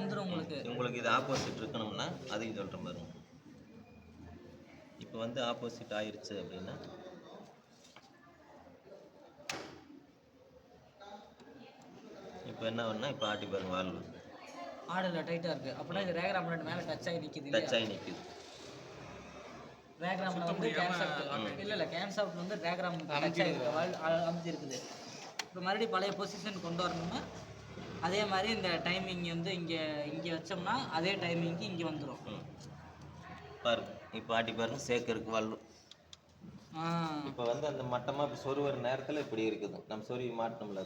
வந்துடும் உங்களுக்கு. உங்களுக்கு இது ஆப்போசிட் இருக்கணும்னா அதையும் சொல்கிறேன் பாருங்க. இப்போ வந்து ஆப்போசிட் ஆயிடுச்சு அப்படின்னா இப்போ என்ன பண்ணால் இப்போ ஆட்டி பாருங்க வால்வு ஆடல டைட்டாக இருக்குது. அப்படின்னா இது ரேக்ராம் மேலே டச் ஆகி நிற்கிது. டச் ஆகி நிற்கிது. ரேக்ராமில் வந்து கேன்சாப்ட் இல்லை கேன்சாப்ட் வந்து ரேக்ராம் டச் அமைஞ்சிருக்குது. இப்போ மறுபடியும் பழைய பொசிஷன் கொண்டு வரணும்னா அதே மாதிரி இந்த டைமிங் வந்து இங்கே வச்சோம்னா அதே டைமிங்க்கு இங்கே வந்துடும். பாருங்க இப்போ ஆட்டி பாருங்க சேர்க்கறதுக்கு வால்வு. இப்போ வந்து அந்த மட்டமாக இப்போ சொருவர நேரத்தில் இப்படி இருக்குது. நம்ம சொருவி மாட்டோம்ல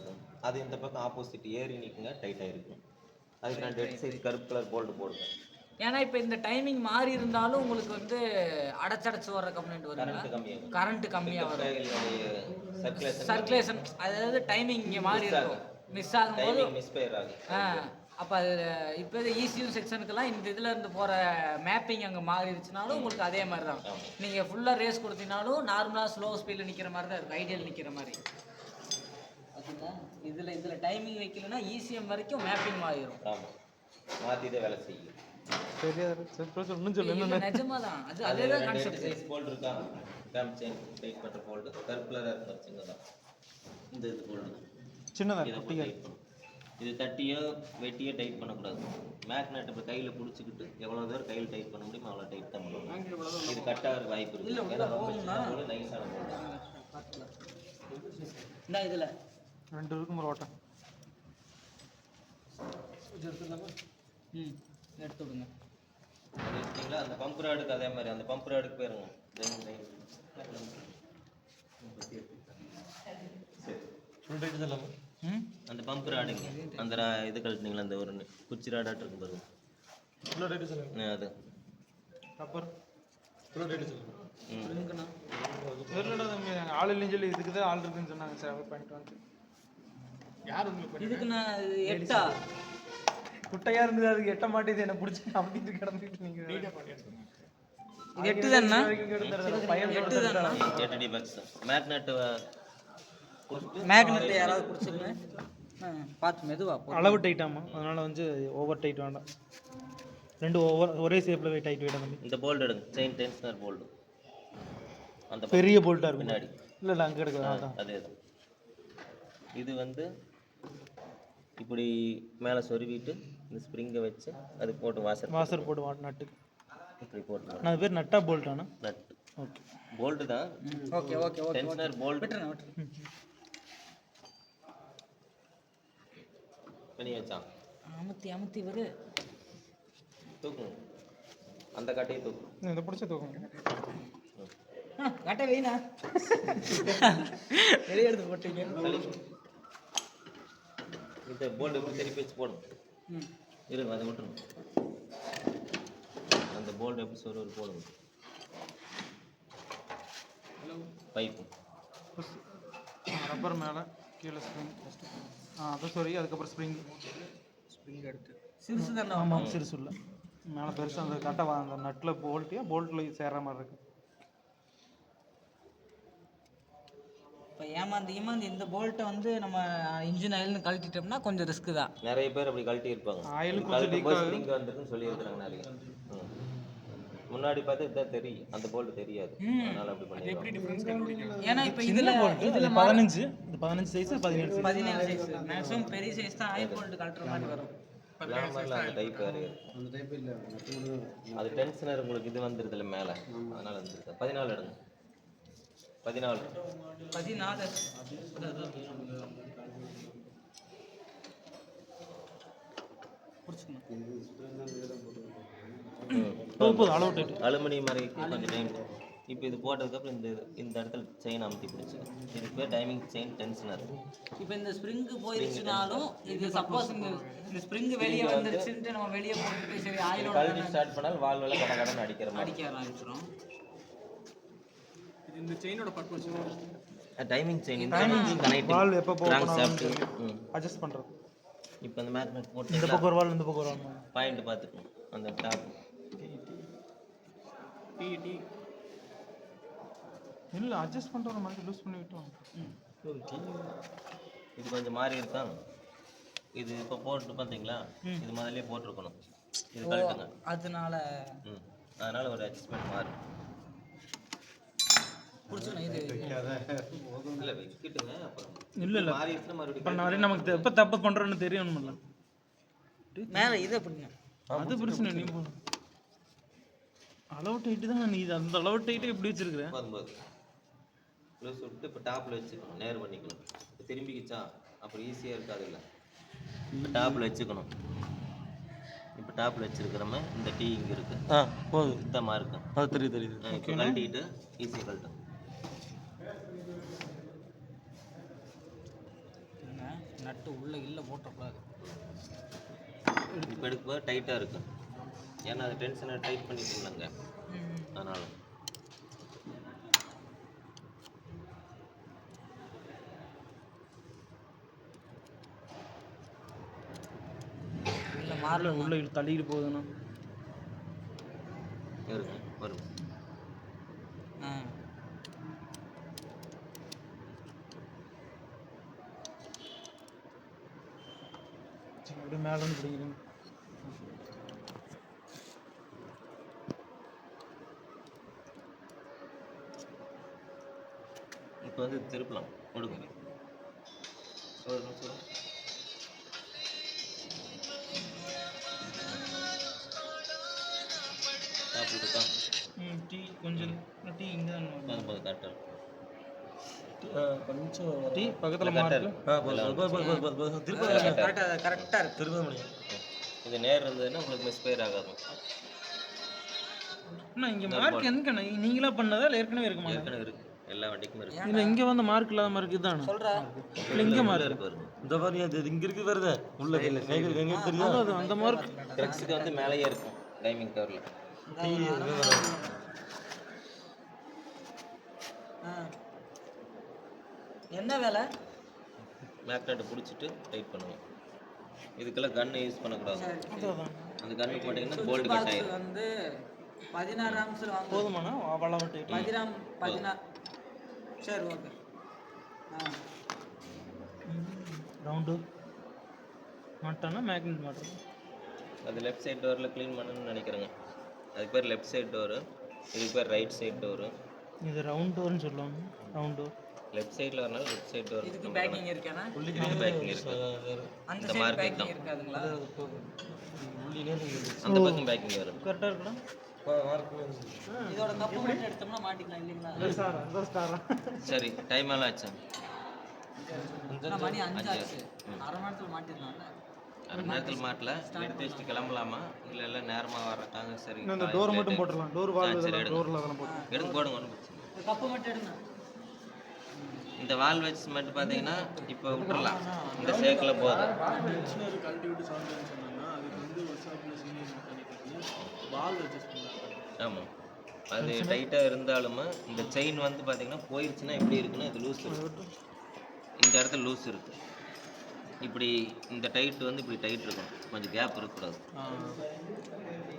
அது இந்த பக்கம் ஆப்போசிட் ஏறி நிற்குங்க, டைட்டாக இருக்கும். அதுக்கு நான் டெட் சைஸ் கருப்பு கலர் போல்டு போடுவேன். ஏன்னா இப்போ இந்த டைமிங் மாறி இருந்தாலும் உங்களுக்கு வந்து அடைச்சடைச்சு வர கம்ப்ளைண்ட் வரும். கரண்ட் கம்மியாக வரும். சர்க்குலேஷன் அதாவது டைமிங் இங்கே மாறி இருக்கும். மிஸ் ஆகும்போது மிஸ்ஃபயர் ஆகும். அப்போ அது இப்போ ECU செக்ஷனுக்கெல்லாம் இந்த இதில் இருந்து போகிற மேப்பிங் அங்கே மாறிடுச்சுனாலும் உங்களுக்கு அதே மாதிரி தான். நீங்கள் ஃபுல்லாக ரேஸ் கொடுத்தீங்கனாலும் நார்மலாக ஸ்லோ ஸ்பீடில் நிற்கிற மாதிரி தான் இருக்கும், ஐடியல் நிற்கிற மாதிரி. ஓகேங்களா? இதில் டைமிங் வைக்கலன்னா ECM வரைக்கும் மேப்பிங் மாறிடும். ஆமாம், மாற்றி தான் வேலை செய்யும். நிஜமாக தான் அது அதே தான் கான்செப்ட். போல்டு இருக்கா, கேம் செயின் டைட் பண்ணுற போல்டு கருப்பில் தான் இருக்கும். சின்னதாக இந்த இது போல்டு சின்னதாக இது தட்டியோ வெட்டியோ டைட் பண்ணக்கூடாது. மேக்னெட் இப்போ கையில் பிடிச்சிக்கிட்டு எவ்வளோ தூரம் கையில் டைட் பண்ண முடியுமோ அவ்வளோ டைட் தான் பண்ணணும். இது கட்டாக வாய்ப்பு இருக்குது. ஏன்னா ரொம்ப நைஸான போல்டு. இந்த இதில் 2 இருக்கும் ஒரு ஓட்டம் எடுத்து விடுங்க. அது எடுத்தீங்களா? அந்த பம்ப் ராடுக்கு அதே மாதிரி அந்த பம்ப் ராடுக்கு போயிருங்க. அந்த பம்ப் ராடுங்க அந்த இது கழட்டினீங்களா, அந்த ஒரு குச்சி ராடாட்டு இருக்கும் பாருங்க. அது ஆள் இல்லைன்னு சொல்லி இதுக்கு தான் ஆள் இருக்குன்னு சொன்னாங்க சார். பாயிண்ட் வந்து யார் உங்களுக்கு இதுக்கு நான் 8 குட்டையா இருந்தது, அதுக்கு எட்ட மாட்டேது. என்ன பிடிச்சி அப்படிட்டு கிடந்துட்டு நீங்க ரீடா பண்ணிட்டு 8 தானா? 8 டிபக்ஸ் மேக்னெட் மேக்னெட் யாராவது குடிச்சிருங்க. பார்த்து மெதுவா. அளவு டைட்டாமா, அதனால வந்து ஓவர் டைட் வேண்டாம். 2 ஒரே ஷேப்ல டைட் வேண்டாம். இந்த போல்ட் எடுங்க, செயின் டென்ஷனர் போல்ட். அந்த பெரிய போல்ட்டா இருக்கு பின்னாடி. இல்ல அங்க எடுக்கலாம். அதேதான். இது வந்து இப்படி மேலே சொருவிட்டு இந்த ஸ்ப்ரிங்கை வச்சு அது போட்டு வாசர் போட்டு நட்டு இப்படி போட்டு. அது பேர் நட்டா போல்ட்டானா? நட். ஓகே, போல்ட் தான். Okay okay okay. Tensioner bolt பண்ணி வச்சான். அமுத்தி வரு. தூக்குங்க, அந்த கட்டையை தூக்கு. இதை பிடிச்ச தூக்குங்க. கட்டை வைனா வெளியே எடுத்து போட்டீங்க. இந்த போல்டு இப்படி திருப்பி வச்சு போடும். இருங்க, அதை விட்டுருங்க. அந்த போல்டு எப்படி சொல்ற போடுங்க. பைப்பு ரப்பர் மேலே கீழே ஸ்ப்ரிங். அதான் சாரி, அதுக்கப்புறம் ஸ்ப்ரிங் எடுத்து சிறுசு தானே? ஆமாம், சிறுசு இல்லை. மேலே பெருசாக அந்த கட்டை அந்த நட்டில் போல்ட்டில் சேர்ற மாதிரி இருக்கு. இப்போ ஏமாந்து இந்த போல்ட்டை வந்து நம்ம இன்ஜின் ஆயில்னு கழட்டிட்டோம்னா கொஞ்சம் ரிஸ்க்கு தான். நிறைய பேர் அப்படி கழட்டி இருப்பாங்க. ஆயில் கொஞ்சம் லீக் ஆகுது. இங்கே வந்துருக்குன்னு சொல்லியிருக்கிறாங்க நிறைய. முன்னாடி பார்த்து இதுதான் தெரியும், அந்த போல்ட் தெரியாது. அதனால அப்படி பண்ணி. எப்படி டிஃபரன்ஸ் கண்டுபிடிங்க? ஏன்னா இப்போ இதுல 15 இது 15 சைஸ் 17 சைஸ் மேக்ஸிமம் பெரிய சைஸ் தான் ஆயில் போல்ட் கழட்டுற மாதிரி வரும். அந்த டைப் வேறு. அந்த டைப் இல்லை, அது டென்ஷனர் உங்களுக்கு இது வந்துருதுல மேலே, அதனால வந்துருக்கு. 14 எடுங்க. 14 அலுமினியம் மறைக்கு கொஞ்சம் டைம். இப்போ இது போட்டதுக்கப்புறம் இந்த இடத்துல செயின் அமுத்தி பிடிச்சி இதுக்கு பேர் டைமிங் செயின் டென்ஷனர். இப்போ இந்த ஸ்ப்ரிங்கு போயிடுச்சுனாலும் இது சப்போஸ் இந்த ஸ்ப்ரிங் வெளியே வந்துருச்சுன்ட்டு நம்ம வெளியே போட்டுட்டு சரி ஆயிலோட கழட்டி ஸ்டார்ட் பண்ணால் வால்வெல்லாம் கடகடன்னு அடிக்க ஆரம்பிச்சிடும். இது இந்த செயினோட பர்பஸ் டைமிங் செயின். இந்த கனெக்டிங் வால்வ் எப்போ கிராங்க் அட்ஜஸ்ட் பண்றது. இப்போ இந்த மேக்னெட் போட்டு இந்த பக்கம் ஒரு வால்வ் இந்த பக்கம் ஒரு வால்வ் பாயிண்ட் பார்த்துக்கணும். அந்த டாப் டி இல்ல அட்ஜஸ்ட் பண்றத மாதிரி லூஸ் பண்ணி விட்டுவாங்க. இது கொஞ்சம் மாறி இருக்காங்க. இது இப்போ போட்டு பார்த்தீங்களா, இது முதல்ல போட்டிருக்கணும். இது கழட்டுங்க. அதனால அதனால ஒரு அட்ஜஸ்ட்மெண்ட் மாறும். புடிச்சுனா இது இல்லை வைக்கிட்டுங்க. அப்புறம் இல்லை மாறிடுச்சுன்னா மறுபடியும் இப்போ நிறைய நமக்கு எப்போ தப்பு பண்ணுறோன்னு தெரியணும்ல. மேலே இது அப்படிங்க அது பிரச்சனை நீ போதும். அளவு டைட்டு தான். நீ அந்த அளவு டைட்டு எப்படி வச்சிருக்கிற? போதும் க்ளோஸ் விட்டு இப்போ டாப்பில் வச்சுக்கணும். நேர் பண்ணிக்கணும். இப்போ திரும்பிக்கிச்சா அப்புறம் ஈஸியாக இருக்காது. இல்லை இப்போ டாப்பில் வச்சுக்கணும். இப்போ டாப்பில் வச்சிருக்கிறோமே இந்த டீ இங்கே இருக்கு. போதும். சுத்தமாக இருக்கும். அது தெரியுது. இப்போ கழட்டிட்டு ஈஸியாக கழட்டும். நட்டு உள்ள இல்லை போட்டக்கூடாது. இப்போ எடுக்கும்போது டைட்டாக இருக்கும். ஏன்னா அது டென்ஷனை டைட் பண்ணிட்டுருந்தாங்க. அதனால் இல்லை மாறல உள்ள தள்ளிட்டு போகுதுண்ணா. இருக்கு வரும். அப்படியே மேலே வந்து பிடிக்கிறீங்க. இப்போ வந்து திருப்பலாம். கொடுங்க ஒரு நிமிஷம். சாப்பிட்டுருக்கா டீ கொஞ்சம் டீ இங்கே தான் போது கரெக்டாக கொஞ்சம் டீ பக்கத்தில் மார்க்கு. கரெக்டாக இருக்கு. திரும்ப முடியும். இது நேர் இருந்ததுன்னா உங்களுக்கு மிஸ்பயர் ஆகாது. அண்ணா இங்கே மார்க் எதுக்குண்ணா? நீங்களா பண்ணதா இல்லை ஏற்கனவே இருக்குமா? ஏற்கனவே இருக்கு. எல்லா வண்டிக்கும் இருக்கு. இல்லை இங்கே வந்து மார்க் இல்லாத மார்க் இதுதானே சொல்கிறா இல்லை இங்கே மார்க் இருக்கு வருது. இந்த மாதிரி அது இங்க இருக்கு வருது. உள்ள எங்க தெரியும்? அது அந்த மார்க் ட்ரக்ஸுக்கு வந்து மேலேயே இருக்கும் டைமிங் கவரில். என்ன வேலை? மேக்னெட்டை பிடிச்சிட்டு டைட் பண்ணுவோம். இதுக்கெல்லாம் கன்று யூஸ் பண்ணக்கூடாது. அந்த கன்று போட்டிங்கன்னா போல்டு கட் ஆயிடும். வந்து 16 ஆம்ஸில் வாங்க போதுமாண்ணா? அவ்வளோ டைட் 16 சரி ஓகே. ரவுண்டு மாட்டானா மேக்னெட் மாட்டோம். அது லெஃப்ட் சைட் டோரில் க்ளீன் பண்ணணும்னு நினைக்கிறேங்க. அதுக்கு பேர் லெஃப்ட் சைட் டோரு, இதுக்கு பேர் ரைட் சைட் டோரு. இது ரவுண்ட் டோர்னு சொல்லுவாங்க. ரவுண்ட் டோர் லெஃப்ட் சைடில் வரனால லெஃப்ட் சைட் டோர். இதுக்கு பேக்கிங் இருக்கானா? பேக்கிங் இருக்கு. அந்த இந்த சைடு மார்க்கெட் பேக்கிங் தான். இருக்காதுங்களா? அந்த பக்கம் பேக்கிங் வரும். கரெக்டாக இருக்குண்ணா. இதோட கப்பு மட்டும் எடுத்தோம்னா மாட்டிக்கலாம் இல்லைங்களா? சரி டைம் எல்லாம் ஆச்சா? மணி 5 ஆச்சு. அரை மணி நேரத்தில் மாட்டிடலாம்ல? அரை மணி நேரத்தில் மாட்டல. எடுத்து வச்சுட்டு கிளம்பலாமா இல்லை இல்லை நேரமாக வர்றாங்க? சரி இந்த டோர் மட்டும் போட்டுடலாம். டோர் வால் எடுங்க டோரில் அதெல்லாம் போட்டு எடுங்க போடுங்க. ஒன்றும் பிரச்சனை இல்லை. கப்பு மட்டும் எடுங்க. இந்த வால் வச்சு மட்டும் பார்த்தீங்கன்னா இப்போ விட்டுறலாம். இந்த சேக்கில் போதும். கழட்டி விட்டு சவுண்ட் சொன்னாங்கன்னா அதுக்கு வந்து ஒர்க்ஷாப்பில் சீனியர் மெக்கானிக் வால் அட்ஜஸ்ட் பண்ணலாம். ஆமாம், அது டைட்டாக இருந்தாலும் இந்த செயின் வந்து பார்த்தீங்கன்னா போயிடுச்சுன்னா எப்படி இருக்குன்னா இது லூஸ் இருக்கு. இந்த இடத்துல லூஸ் இருக்குது. இப்படி இந்த டைட் வந்து இப்படி டைட் இருக்கும். கொஞ்சம் கேப் இருக்கக்கூடாது.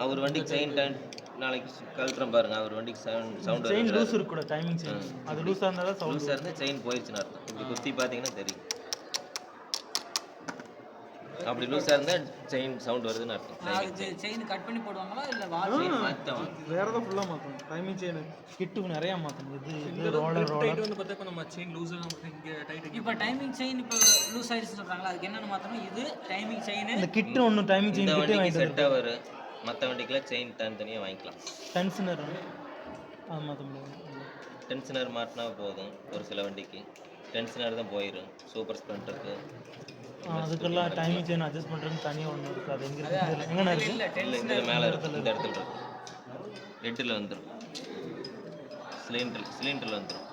அவர் வண்டிக்கு செயின் நாளைக்கு கழட்டுறோம் பாருங்க. அவர் வண்டிக்கு சவுண்ட் செயின் லூஸ் இருக்கக்கூடாது. டைமிங் செயின் அது லூஸாக இருந்தால் தான் சவுண்ட். லூஸாக இருந்தால் செயின் போயிடுச்சுன்னு அர்த்தம். இப்படி குத்தி பார்த்தீங்கன்னா தெரியும். அப்படி லூஸாக இருந்தால் செயின் சவுண்ட் வருதுன்னு அர்த்தம். அது செயின் கட் பண்ணி போடுவாங்களா இல்லை வால் மாற்றலாம். வேறு தான் ஃபுல்லாக மாற்றணும். டைமிங் செயின் கிட்டுக்கு நிறையா மாற்றணும். இது ரோலர் வந்து பார்த்தா நம்ம செயின் லூஸாக இங்கே டைட். இப்போ டைமிங் செயின் இப்போ லூஸ் ஆயிடுச்சுன்னு சொல்கிறாங்களா? அதுக்கு என்னென்ன மாற்றணும்? இது டைமிங் செயின். இந்த கிட்டு ஒன்று டைமிங் செயின் இந்த கிட்டே வண்டிக்கு வாங்கிட்டு செட்டாக வரும். மற்ற வண்டிக்கெலாம் செயின் தனியாக வாங்கிக்கலாம். டென்ஷனர் அது மாற்ற முடியாது. டென்ஷனர் மாட்டினா போதும். ஒரு சில வண்டிக்கு டென்ஷனர் தான் போயிடும். சூப்பர் ஸ்ப்ளெண்டருக்கு அதுக்கெல்லாம் டைமிங் செயின் அட்ஜஸ்ட் பண்ணுறதுன்னு தனியாக ஒன்று இருக்குது. அது எங்கே இருக்குது? எங்கே இருக்குது? இல்லை இந்த மேலே இருக்கும். இந்த இடத்துல இருக்கும். ரெட்டில் வந்துடும். சிலிண்டரில் வந்துடும்.